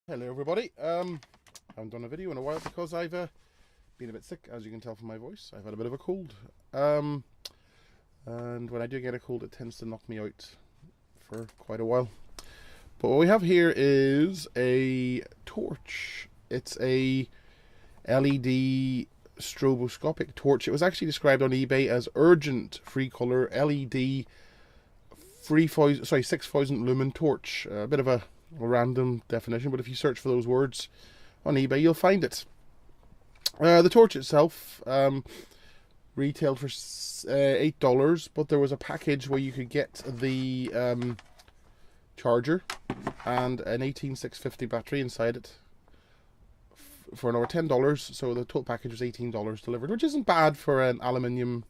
Hello everybody. I haven't done a video in a while because I've been a bit sick, as you can tell from my voice. I've had a bit of a cold. And when I do get a cold, it tends to knock me out for quite a while. But what we have here is a torch. It's a LED stroboscopic torch. It was actually described on eBay as urgent free color LED 6,000 lumen torch. A bit of a random definition, but if you search for those words on eBay, you'll find it. The torch itself retailed for $8, but there was a package where you could get the charger and an 18650 battery inside it for another $10. So the total package was $18 delivered, which isn't bad for an aluminium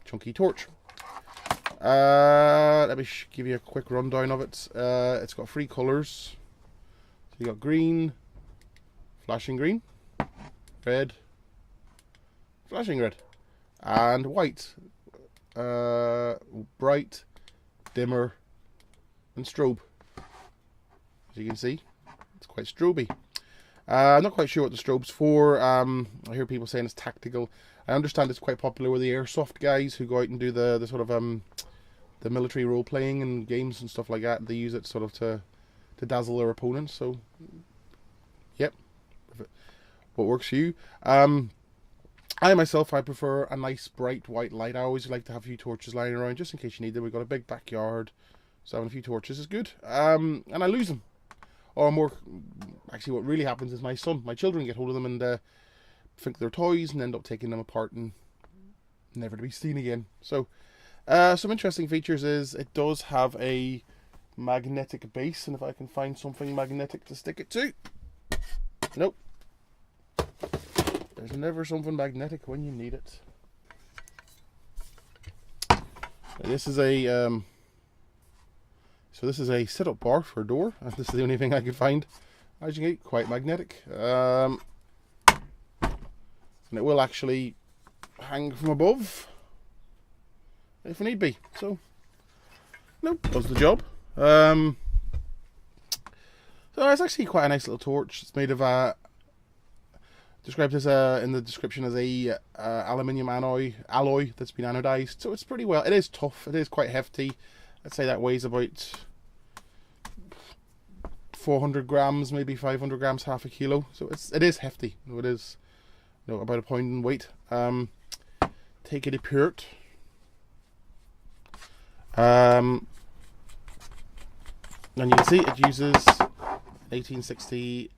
chunky torch. Let me give you a quick rundown of it. It's got three colours. So you got green, flashing green, red, flashing red, and white, bright, dimmer, and strobe. As you can see, it's quite stroby. I'm not quite sure what the strobe's for. I hear people saying it's tactical. I understand it's quite popular with the airsoft guys who go out and do the sort of the military role playing and games and stuff like that. They use it sort of to dazzle their opponents. So, yep, what works for you. I myself, I prefer a nice bright white light. I always like to have a few torches lying around just in case you need them. We've got a big backyard, so having a few torches is good. And I lose them. Or more, actually what really happens is my children get hold of them and think they're toys and end up taking them apart and never to be seen again. So some interesting features is it does have a magnetic base, and if I can find something magnetic to stick it to. Nope. There's never something magnetic when you need it. This is a this is a sit-up bar for a door, and this is the only thing I could find. As you can see, quite magnetic. And it will actually hang from above if need be. So, nope, does the job. So it's actually quite a nice little torch. It's made of described as in the description as a aluminium alloy that's been anodized. So it's pretty well. It is tough. It is quite hefty. I'd say that weighs about 400 grams, maybe 500 grams, half a kilo. So it is hefty. It is, about a pound in weight. Take it apart. And you can see it uses 18650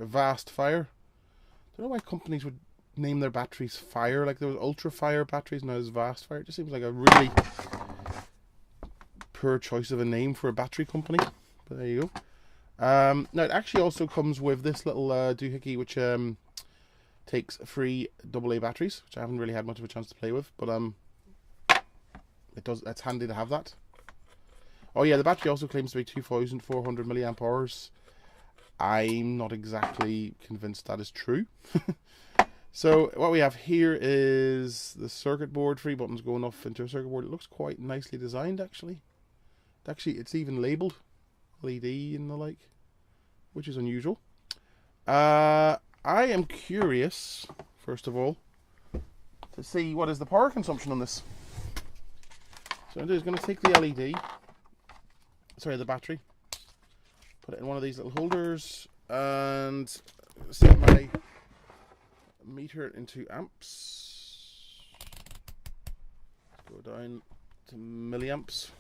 vast fire. I don't know why companies would name their batteries fire. Like there was ultra fire batteries, now there's vast fire. It just seems like a really poor choice of a name for a battery company. But there you go. Now it actually also comes with this little doohickey, which takes 3 AA batteries, which I haven't really had much of a chance to play with, but it's handy to have that. Oh yeah, the battery also claims to be 2,400 milliamp hours. I'm not exactly convinced that is true. So what we have here is the circuit board, 3 buttons going off into a circuit board. It looks quite nicely designed, actually. It's even labelled LED and the like, which is unusual. I am curious, first of all, to see what is the power consumption on this. So I'm going to take the the battery, put it in one of these little holders, and set my meter into amps. Go down to milliamps.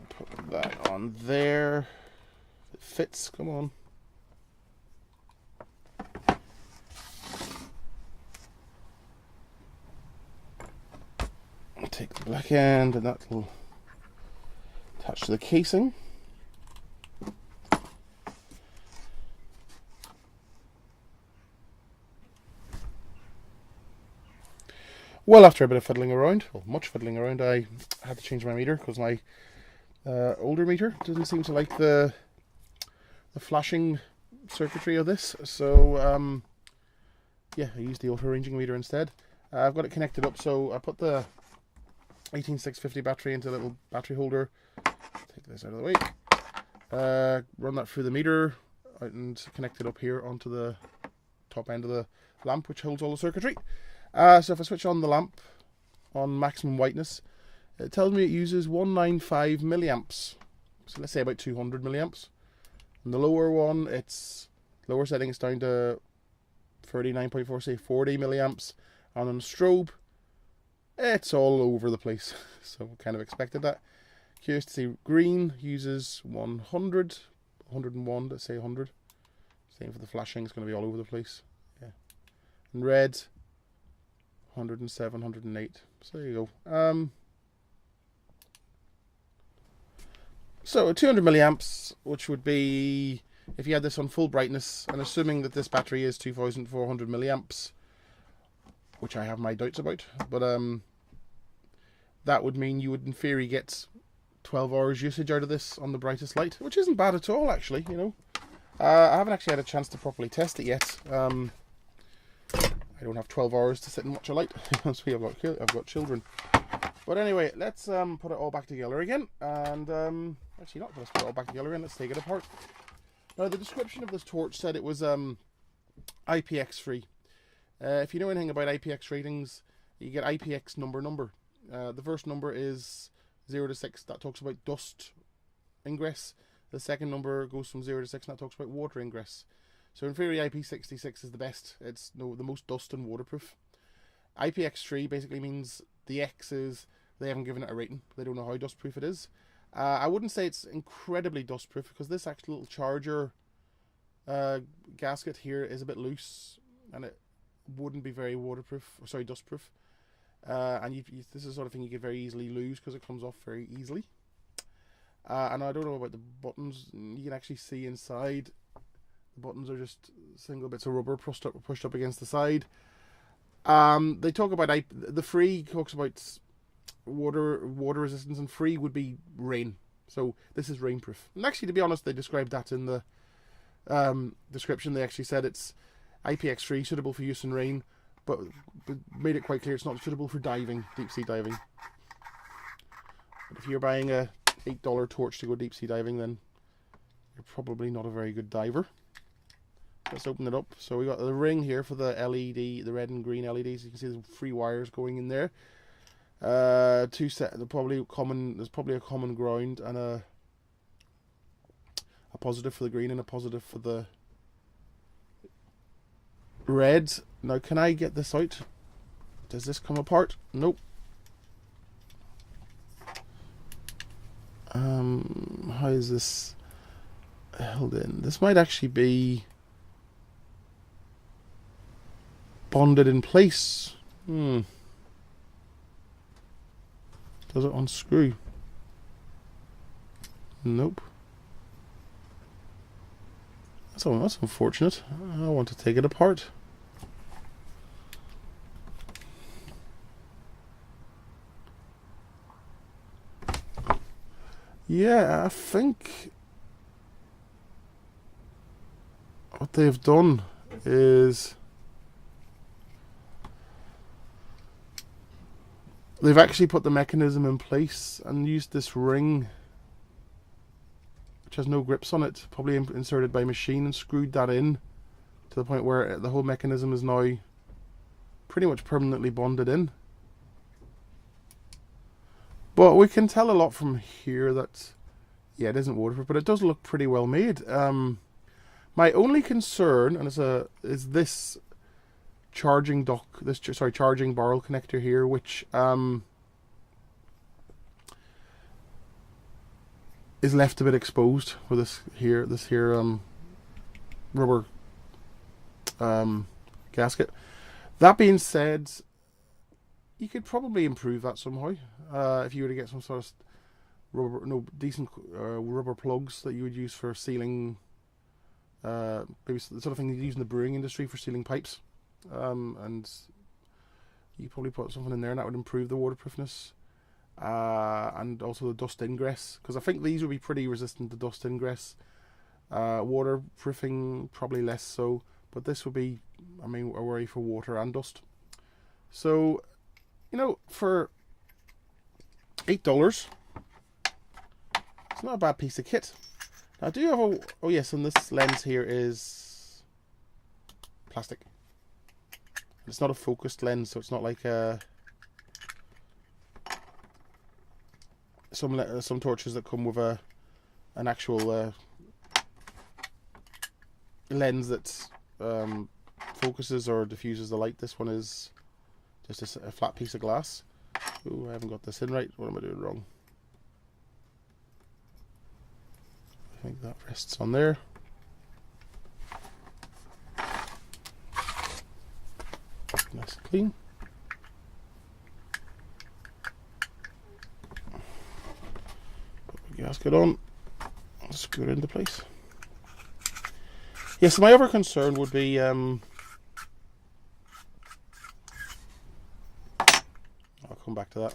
Put that on there. It fits, come on. I'll take the black end and that will attach to the casing. Well, after a bit of fiddling around, much fiddling around, I had to change my meter because my older meter doesn't seem to like the flashing circuitry of this. So yeah, I used the auto ranging meter instead. I've got it connected up, so I put the 18650 battery into a little battery holder. Take this out of the way. Run that through the meter and connect it up here onto the top end of the lamp, which holds all the circuitry. So if I switch on the lamp on maximum whiteness, it tells me it uses 195 milliamps. So let's say about 200 milliamps. And the lower one, its lower setting is down to 39.4, say 40 milliamps. And on the strobe, it's all over the place. So I kind of expected that. Curious to see, green uses 100, 101, let's say 100. Same for the flashing, it's going to be all over the place. Yeah. And red, 107, 108. So there you go. So 200 milliamps, which would be, if you had this on full brightness, and assuming that this battery is 2,400 milliamps, which I have my doubts about, but that would mean you would in theory get 12 hours usage out of this on the brightest light, which isn't bad at all, actually, you know. I haven't actually had a chance to properly test it yet. I don't have 12 hours to sit and watch a light. So I've got children. But anyway, let's put it all back together again. And actually not, let's put it all back together again. Let's take it apart. Now, the description of this torch said it was IPX free. If you know anything about IPX ratings, you get IPX number. The first number is 0 to 6. That talks about dust ingress. The second number goes from 0 to 6, and that talks about water ingress. So in theory, IP66 is the best. It's the most dust and waterproof. IPX3 basically means the X is, they haven't given it a rating. They don't know how dustproof it is. I wouldn't say it's incredibly dustproof, because this actual little charger gasket here is a bit loose, and it wouldn't be very dustproof. And this is the sort of thing you could very easily lose, because it comes off very easily. And I don't know about the buttons. You can actually see inside. The buttons are just single bits of rubber pushed up against the side. They talk about the free talks about water resistance, and free would be rain. So this is rainproof. And actually, to be honest, they described that in the description. They actually said it's IPX3, suitable for use in rain, but made it quite clear it's not suitable for diving, deep sea diving. But if you're buying a $8 torch to go deep sea diving, then you're probably not a very good diver. Let's open it up. So we got the ring here for the LED, the red and green LEDs. You can see there's 3 wires going in there. There's probably a common ground, and a positive for the green and a positive for the red. Now, can I get this out? Does this come apart? Nope. How is this held in? This might actually be bonded in place. Does it unscrew? Nope. That's unfortunate. I want to take it apart. Yeah, I think what they've done is they've actually put the mechanism in place and used this ring, which has no grips on it, probably inserted by machine, and screwed that in to the point where the whole mechanism is now pretty much permanently bonded in. But we can tell a lot from here that, yeah, it isn't waterproof, but it does look pretty well made. My only concern, and is this charging dock, charging barrel connector here, which is left a bit exposed with this here rubber gasket. That being said, you could probably improve that somehow. If you were to get some sort of decent rubber plugs that you would use for sealing, maybe the sort of thing you use in the brewing industry for sealing pipes, and you probably put something in there, and that would improve the waterproofness, and also the dust ingress, because I think these would be pretty resistant to dust ingress. Waterproofing probably less so, but this would be, I mean, a worry for water and dust. So, you know, for $8, it's not a bad piece of kit. I do have a... Oh yes, and this lens here is plastic. It's not a focused lens, so it's not like some torches that come with an actual lens that focuses or diffuses the light. This one is just a flat piece of glass. Ooh, I haven't got this in right. What am I doing wrong? I think that rests on there. Nice and clean. Put the gasket on. Screw it into place. Yes, my other concern would be I'll come back to that.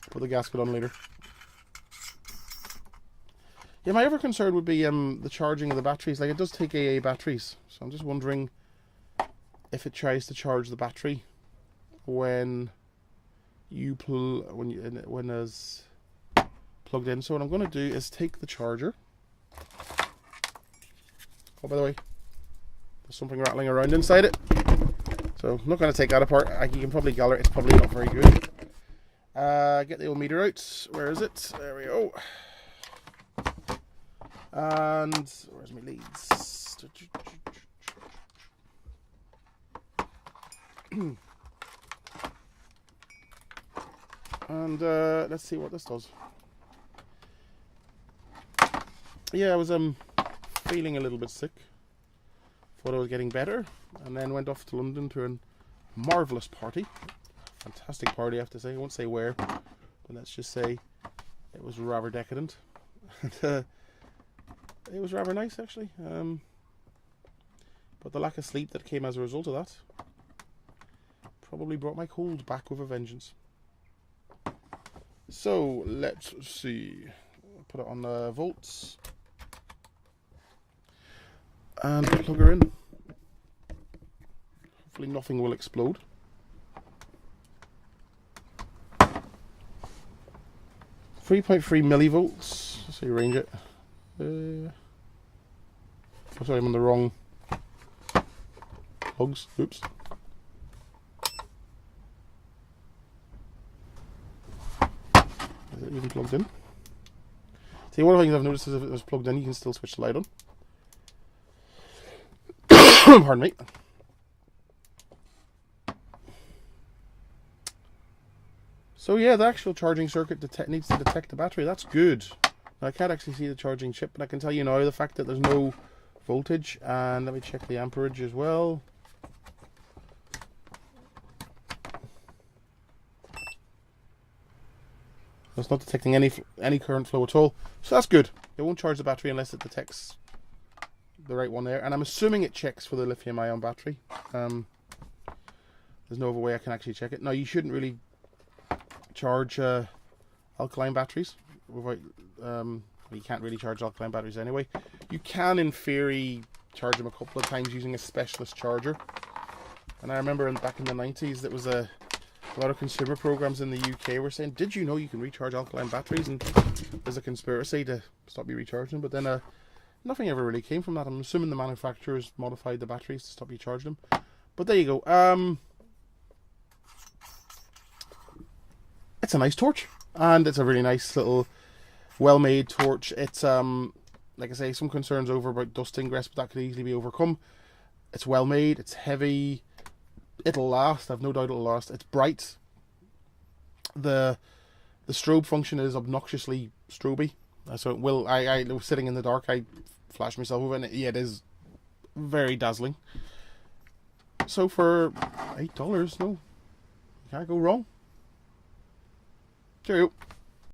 Put the gasket on later. Yeah, my other concern would be the charging of the batteries. Like, it does take AA batteries, so I'm just wondering if it tries to charge the battery when when it's plugged in. So what I'm going to do is take the charger. Oh, by the way, there's something rattling around inside it. So I'm not going to take that apart. You can probably gather it's probably not very good. Get the old meter out. Where is it? There we go. And where's my leads? And let's see what this does. Yeah, I was feeling a little bit sick. Thought I was getting better, and then went off to London to a marvellous party. Fantastic party, I have to say. I won't say where, but let's just say it was rather decadent. And, it was rather nice, actually. But the lack of sleep that came as a result of that probably brought my cold back with a vengeance. So, let's see. Put it on the volts. And plug her in. Hopefully nothing will explode. .3 millivolts. Let's see, range it. Oh, sorry, I'm on the wrong plugs. Oops. Is it even plugged in? See, one of the things I've noticed is if it was plugged in, you can still switch the light on. Pardon me. So yeah, the actual charging circuit needs to detect the battery. That's good. Now, I can't actually see the charging chip, but I can tell you now the fact that there's no voltage. And let me check the amperage as well. It's not detecting any current flow at all, so that's good. It won't charge the battery unless it detects the right one there, and I'm assuming it checks for the lithium-ion battery. There's no other way I can actually check it. Now, you shouldn't really charge alkaline batteries without. You can't really charge alkaline batteries anyway. You can, in theory, charge them a couple of times using a specialist charger. And I remember back in the 90s, there was a lot of consumer programs in the UK were saying, "Did you know you can recharge alkaline batteries?" And there's a conspiracy to stop you recharging them. But then nothing ever really came from that. I'm assuming the manufacturers modified the batteries to stop you charging them. But there you go. It's a nice torch, and it's a really nice little, well-made torch. It's like I say, some concerns over about dust ingress, but that could easily be overcome. It's well made. It's heavy. It'll last. I've no doubt it'll last. It's bright. The strobe function is obnoxiously stroby. So it will. I was sitting in the dark. I flashed myself with it. And yeah, it is very dazzling. So for $8, no, you can't go wrong. Cheerio.